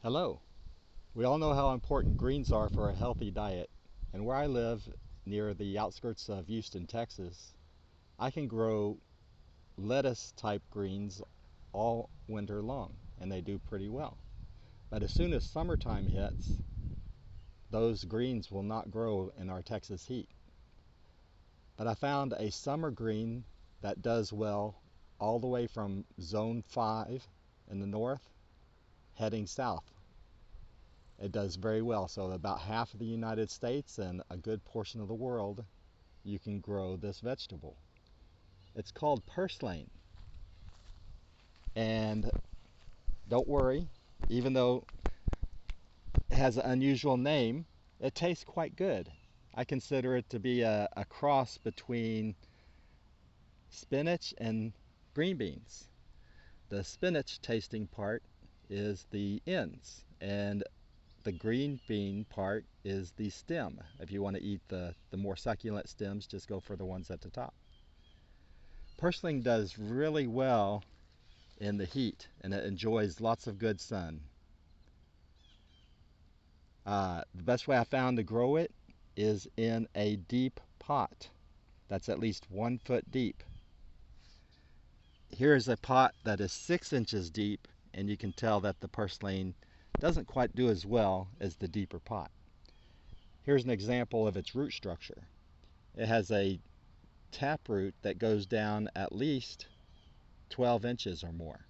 Hello. We all know how important greens are for a healthy diet, and where I live near the outskirts of Houston, Texas, I can grow lettuce type greens all winter long, and they do pretty well. But as soon as summertime hits, those greens will not grow in our Texas heat. But I found a summer green that does well all the way from zone 5 in the north heading south. It does very well. So about half of the United States and a good portion of the world, you can grow this vegetable. It's called purslane. And don't worry, even though it has an unusual name, it tastes quite good. I consider it to be a cross between spinach and green beans. The spinach tasting part is the ends, and the green bean part is the stem. If you want to eat the more succulent stems, just go for the ones at the top. Purslane does really well in the heat, and it enjoys lots of good sun. The best way I found to grow it is in a deep pot that's at least 1 foot deep. Here's a pot that is 6 inches deep, and you can tell that the purslane doesn't quite do as well as the deeper pot. Here's an example of its root structure. It has a taproot that goes down at least 12 inches or more.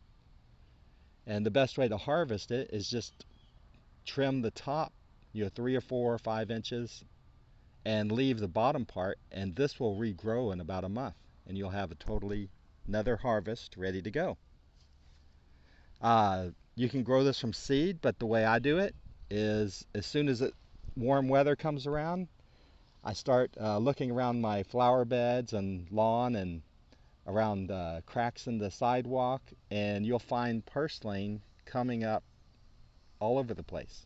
And the best way to harvest it is just trim the top, 3 or 4 or 5 inches, and leave the bottom part, and this will regrow in about a month, and you'll have a totally another harvest ready to go. You can grow this from seed, but the way I do it is as soon as warm weather comes around, I start looking around my flower beds and lawn and around cracks in the sidewalk, and you'll find purslane coming up all over the place.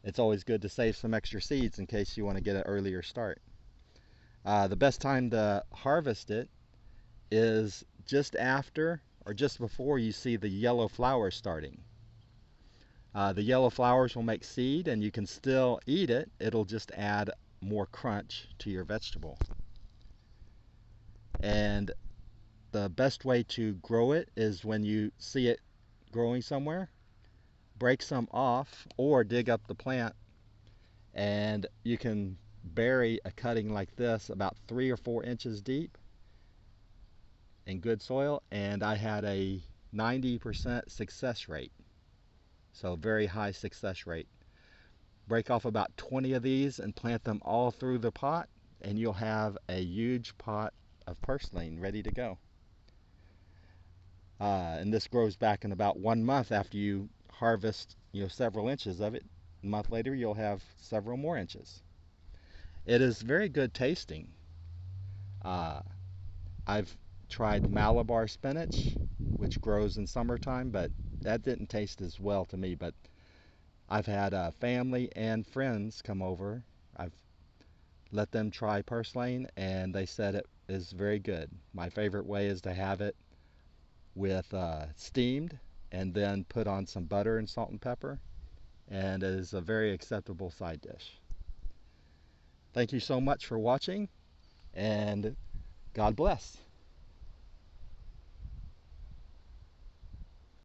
It's always good to save some extra seeds in case you want to get an earlier start. The best time to harvest it is just after or just before you see the yellow flowers starting. The yellow flowers will make seed, and you can still eat it. It'll just add more crunch to your vegetable. And the best way to grow it is when you see it growing somewhere, break some off or dig up the plant, and you can bury a cutting like this about 3 or 4 inches deep in good soil, and I had a 90% success rate. So very high success rate. Break off about 20 of these and plant them all through the pot, and you'll have a huge pot of purslane ready to go. And this grows back in about 1 month after you harvest several inches of it. A month later you'll have several more inches. It is very good tasting. I've tried Malabar spinach, which grows in summertime, but that didn't taste as well to me. But I've had family and friends come over. I've let them try purslane, and they said it is very good. My favorite way is to have it with steamed and then put on some butter and salt and pepper, and it is a very acceptable side dish. Thank you so much for watching, and God bless.